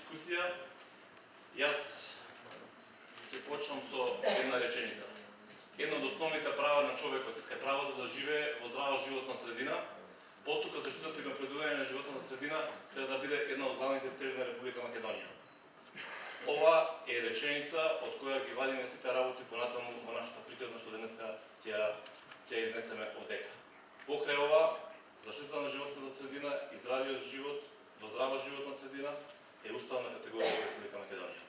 дискусија. Јас ќе почнам со една реченица. Едно од основните права на човекот е правото да живее во здрава животна средина. Оттука заштитата и напредување на животната средина треба да биде една од главните цели на Република Македонија. Ова е реченица од која ги вадиме сите работи понатаму во нашата приказна што денеска ќе изнесеме одека. Покрај ова, заштита на животната средина и здравиот живот во здрава животна средина е уставна категорија во Република Македонија.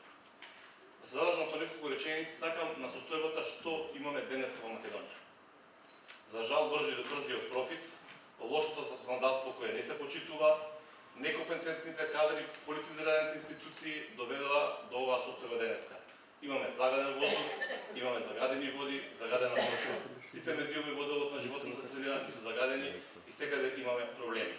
Да се задржам со неколку реченици, сакам на состојбата што имаме денеска во Македонија. За жал, брзиот профит, лошото законодавство кое не се почитува, некомпетентните кадри, политизираните институции доведоа до оваа состојба денеска. Имаме загаден воздух, имаме загадени води, загадена почва. Сите медиуми во делот на животната средина се загадени и секаде имаме проблеми.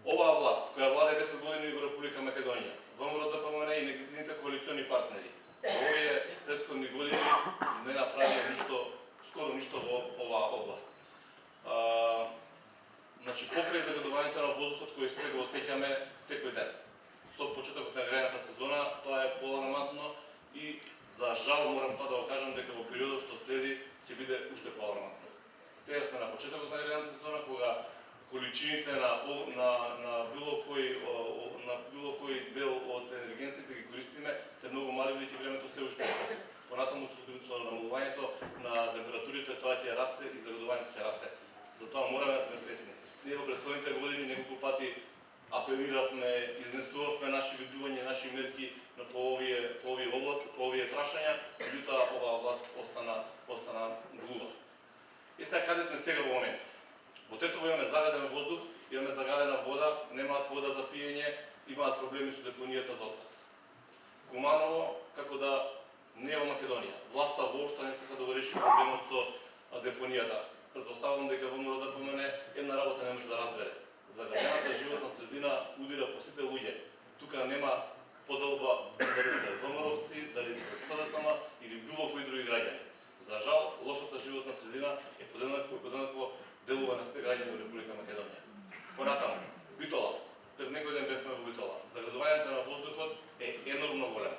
Оваа власт, која владее 10 години во Република Македонија, ВМРО-ДПМН и неговите коалициони партнери, во овие претходни години не направија скоро ништо во оваа област. Значи, покрај загадувањето на воздухот кој сите го осеќаме секој ден. Со почетокот на грејната сезона, тоа е поалармантно и за жал морам тоа да го кажам дека во периодот што следи ќе биде уште поалармантно. Сега сме на почетокот на грејната сезона кога количините на било кој дел од енергенсите ги користиме се многу мали, бидејќи времето се уште е. Понатаму со намалувањето на температурите тоа ќе расте и загадувањето ќе расте. Затоа мораме да сме свесни. Ние во претходните години неколку пати апелиравме, изнесувавме наши видувања, наши мерки по овие области, по овие прашања, меѓутоа оваа власт остана глува. И сега каде сме сега во моментов? Во Тетово имаме загаден воздух, имаме загадена вода, немаат вода за пиење, имаат проблеми со депонијата за отпад. Куманово, како да не е во Македонија. Власта воопшто не сака да го реши проблемот со депонијата. Претпоставувам дека ВМРО-ДПМН една работа не може да разбере. Загадената животна средина удира по сите луѓе. Тука нема поделба дали се ВМРО-овци, дали се СДСМ или било кои други граѓани. За жал, лошата животна средина е подеднакво делува на сите граѓани во Република Македонија. Понатаму, Битола. Пред некој ден бевме во Битола. Загадувањето на воздухот е енормно голем.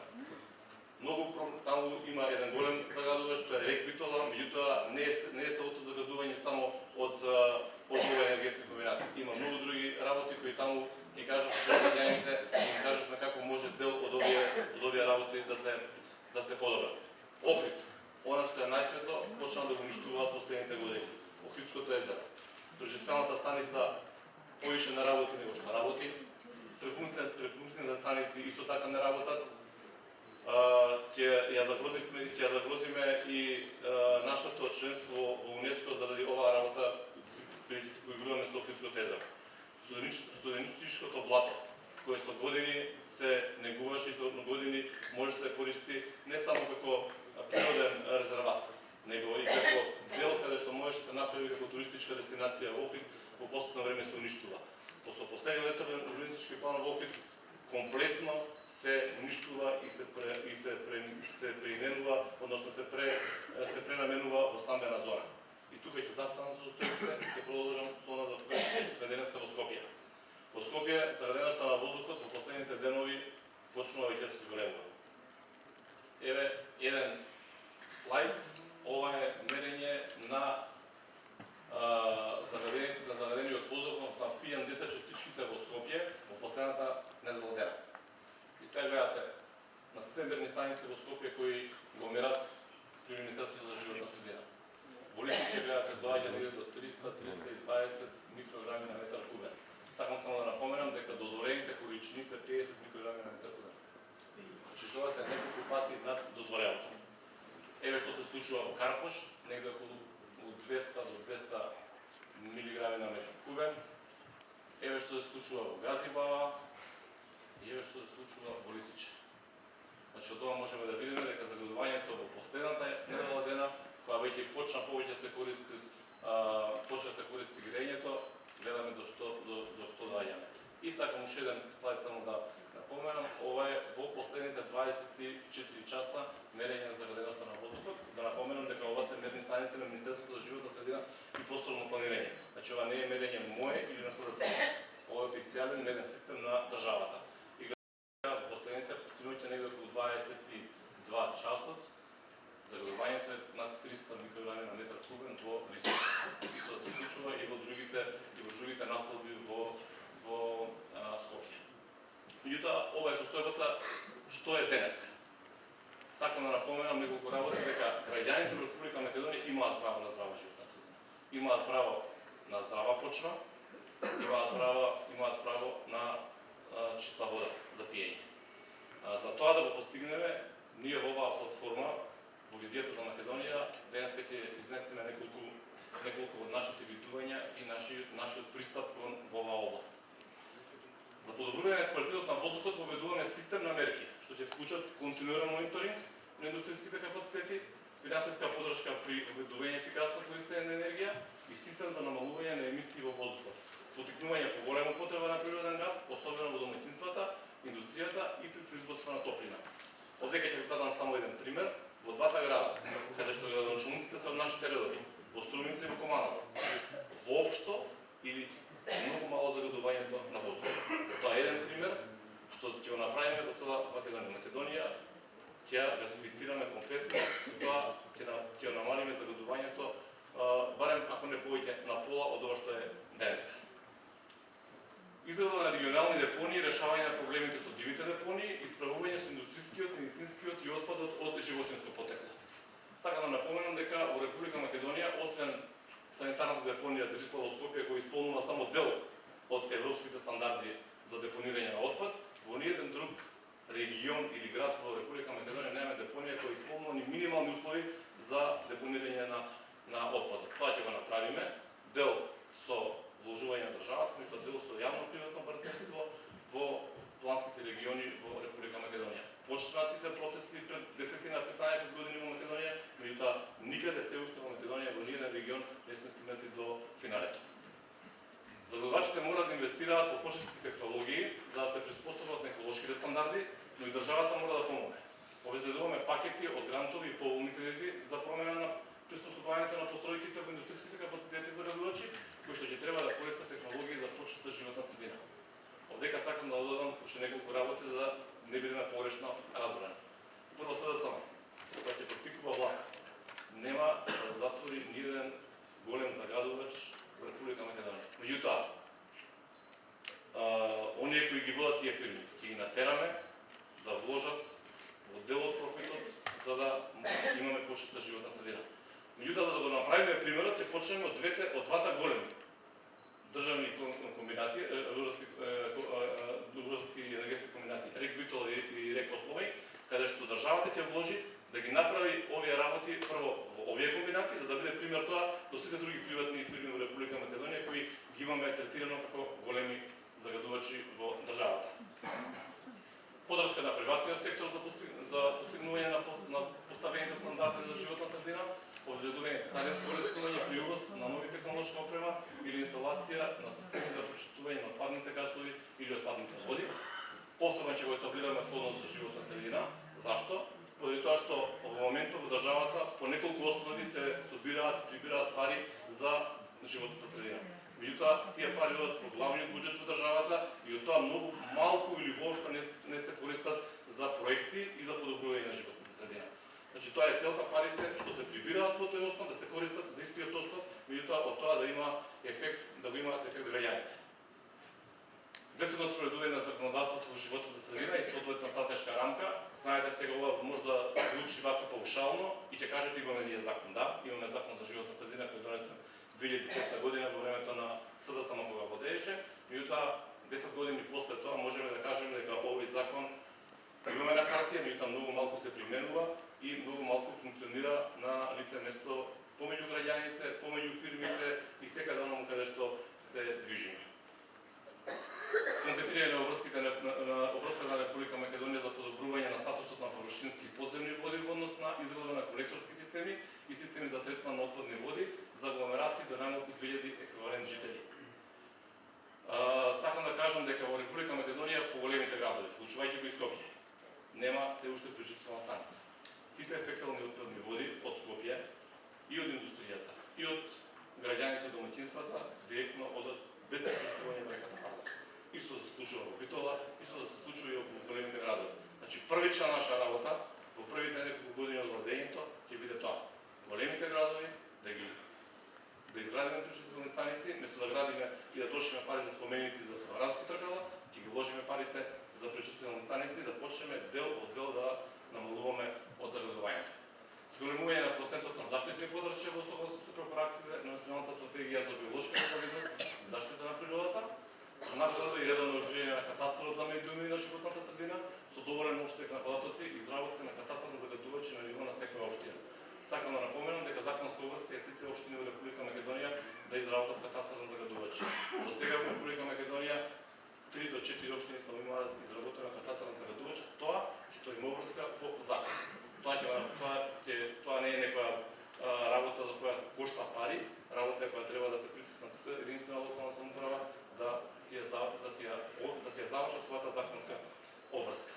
Таму има еден голем загадувач, тоа е рек Битола, меѓутоа не е целото загадување само од овој енергетски комбинат. Има многу други работи кои таму ги кажат граѓаните, ги кажат како може дел од овие работи да се подобрат. Охрид, она што е најсвето, почна да го уништуваат последните години. Охридското езеро. Пречистителната станица поише не работи него што работи. Препунктните станици исто така не работат. Ќе ја загрозиме и нашето членство во УНЕСКО заради оваа работа, бидејќи се поигруваме со Охридското езеро. Студеничкото блато, кое со години се негуваше и со години може да се користи не само како природен резерват, него и како дел каде што може да се направи како туристичка дестинација во Охрид, во последно време се уништува. Со последниот урбанистички план во Охрид комплетно се уништува и се преименува, односно се пренаменува во стамбена зона. И тука ќе застанам со состојбите и ќе продолжам со она за кое сме денеска во Скопје. Во Скопје загаденоста на воздухот во последните денови почнува веќе да се зголемува. Еве еден слайд, ова е мерење на загадениот воздух на PM10 частичките во Скопје во последната недела дена. И сега гледате на сите мерни станици во Скопје кои го мерат при Министерството за животна средина. Во Лисиче гледате доаѓа до 300-320 микрограми на метар кубен. Сакам само да напоменам дека дозволените количини се 50 микрограми на метар кубен. Значи тоа се неколку пати над дозволеното. Еве што се случува во Карпош, негде околу 200 до 200 милиграми на метар кубен. Еве што се случува во Газибала и еве што се случува во Лисиче. Значи од тоа можеме да видиме дека загадувањето во последната недела дена, кога веќе почна повеќе се користи грејењето, гледаме до што доаѓаме. И сакам уште еден слайд само да напоменам, ова е во последните 24 часа мерење на загаденоста на воздухот. Да напоменам дека ова се мерни станици на Министерството за животна средина и просторно планирање. Значи ова не е мерење мое или на СДСМ. Ова е официјален мерен систем на државата. состојбата што е денеска. Сакам да напоменам неколку работи дека граѓаните во Република Македонија имаат право на здрава животна средина. Имаат право на здрава почва, имаат право на чиста вода за пиење. За тоа да го постигнеме, ние во оваа платформа, во визијата за Македонија, денеска ќе изнесеме неколку од нашите видувања и нашиот пристап во оваа област. За подобрување на квалитетот на воздухот воведуваме систем на мерки, што ќе вклучат континуиран мониторинг на индустријските капацитети, финансиска поддршка при воведување ефикасно користење на енергија и систем за намалување на емисии во воздухот. Потикнување поголема употреба на природен газ, особено во домаќинствата, индустријата и при производство на топлина. Овдека ќе дадам само еден пример. Во двата града, каде што градоначалниците се од нашите редови, во Струмица и во Команово, воопшто или многу мало загазувањето на воздухот. Тоа е еден пример што ќе го направиме во цела Македонија. Македонија ќе ја газифицираме конкретно, тоа ќе го намалиме загазувањето барем ако не повеќе на пола од ова што е денеска. Израда на регионални депонии, решавање на проблемите со дивите депонии и справување со индустријскиот, медицинскиот и отпадот од животинско потекло. Сакам да напоменам дека во Република Македонија, освен санитарната депонија Дрислава Скопје, која исполнува само дел од европските стандарди за депонирање на отпад, во ниеден друг регион или град во Република Македонија немаме депонија која исполнува ни минимални услови за депонирање на отпадот. Тоа ќе го направиме, дел со вложување на државата, меѓутоа дел со јавно-приватно партнерство во планските региони во Република Македонија. Почнати се процеси пред 10-15 години во Македонија, меѓутоа никаде се уште во Македонија во ниеден регион не сме стигнати до финалето. Задолжувачите мора да инвестираат во почетни технологии за да се приспособат на еколошките стандарди, но и државата мора да помогне. Обезбедуваме пакети од грантови и поволни кредити за промена на приспособувањето на постројките во индустријските капацитети за градувачи, кои што ќе треба да користат технологии за почиста животна средина. Овдека сакам да додадам уште неколку работи за да не бидеме погрешно разбрани. Прво СДСМ, која ќе практикува власт, нема да затвори ниеден голем загадувач во Република Македонија. Меѓутоа, оние кои ги водат тие фирми, ќе ги натераме да вложат во дел од профитот за да имаме почиста животна средина. Меѓутоа, да го направиме примерот, ќе почнеме од двата големи државни комбинати, рударски енергетски комбинати, РЕК Битола и РЕК Ословај, каде што државата ќе вложи да ги направи овие работи прво во овие комбинати, за да биде пример тоа до сите други приватни фирми во Република Македонија кои ги имаме третирано како големи загадувачи во државата. Поддршка на приватниот сектор за постигнување на поставените стандарди за животна средина, обезбедување царинско олескување при увоз на нови технолошка опрема или инсталација на системи за пречистување на отпадните гасови или отпадните води. Повторно ќе го етаблираме фондот за животна средина. Зашто? Поради тоа што во моментот во државата по неколку основи се прибираат пари за животната средина. Меѓутоа, тие пари одат во главниот буџет во државата и од тоа многу малку или воопшто не се користат за проекти и за подобрување на животната средина. Значи, тоа е целта парите што се прибираат по тој основ, да се користат за истиот основ, меѓутоа од тоа да има ефект, да го имаат ефект граѓаните. Деседно спроведување на законодавството во животната средина и соодветна стратешка рамка. Знаете, сега ова може да звучи вака паушално и ќе кажете имаме ние закон. Да, имаме закон за животна средина кој донесен 2005 година во времето на СДСМ кога водеше. Меѓутоа 10 години после тоа можеме да кажеме дека овој закон имаме на хартија, меѓутоа многу малку се применува и многу малку функционира на лице место помеѓу граѓаните, помеѓу фирмите и секаде онаму каде што се движиме. Конкретирање на обврската на Република Македонија за подобрување на статусот на површински подземни води во однос на изградба на колекторски системи и системи за третман на отпадни води за агломерации до најмалку 2000 еквивалент жители. Сакам да кажам дека во Република Македонија по големите градови, вклучувајќи го и Скопје, нема се уште пречиствателна станица. Сите фекални отпадни води од Скопје и од индустријата и од граѓаните домаќинствата директно одат без пречиствување во реката Арда. Исто се случува во Битола, исто да се случува и во големите градови. Значи, првична наша работа во првите неколку години од владењето ќе биде тоа. Големите градови да изградиме пречиствателни станици, место да градиме и да трошиме пари за споменици за фотографски тркала, ќе ги вложиме парите за пречиствителни станици да почнеме дел од дел да намалуваме од загадувањето. Зголемување на процентот на заштитни подрачја во согласност со препораките на Националната стратегија за биолошка разновидност и заштита на природата, надграда и редовно оживление на катастарот за медиуми на животната средина со доволен опсег на податоци и изработка на катастар на загадувачи на ниво на секоја општина. Сакам да напоменам дека законска обврска е сите општини во Република Македонија да изработат катастар на загадувачи. До сега во Република Македонија 3 до 4 општини само имаат изработено катастар на загадувачи, тоа што има обврска по закон. Тоа не е некоја работа за која кошта пари, работа која треба да се притиснат сите единици на локална самоуправа да си ја завршат својата законска обврска.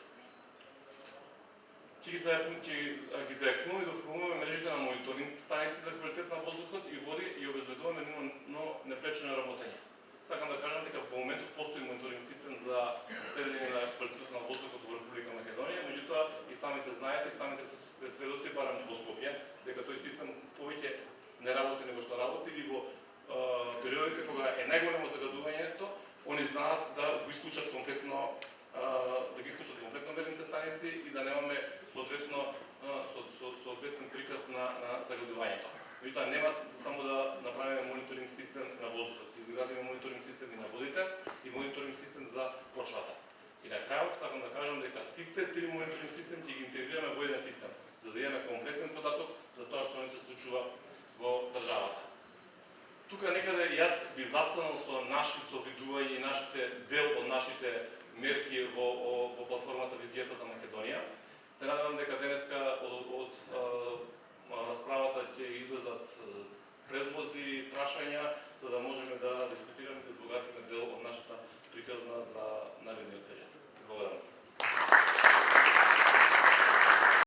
Ќе ги зајакнуваме и доформуваме мрежите на мониторинг станици за квалитет на воздухот и води и обезбедуваме непречено работење. Сакам да кажам дека во моментот постои мониторинг систем за следење на квалитетот на воздухот во Република Македонија, меѓутоа и самите знаете, и самите сте сведоци, барем во Скопје, дека тој систем повеќе не работи него што работи и во периодите кога е најголемо загадувањето, они знаат да го исклучат комплетно мерните станици и да немаме соодветен приказ на загадувањето. Меѓутоа нема само да направиме мониторинг систем на воздухот, изградиме мониторинг систем и на водите и мониторинг систем за почвата. И на крајот сакам да кажам дека сите три мониторинг систем ќе ги интегрираме во еден систем, за да имаме конкретен податок за тоа што не се случува во државата. Тука некаде јас би застанал со нашето видување и нашите дел од нашите мерки во платформата Визијата за Македонија. Се надевам дека денеска од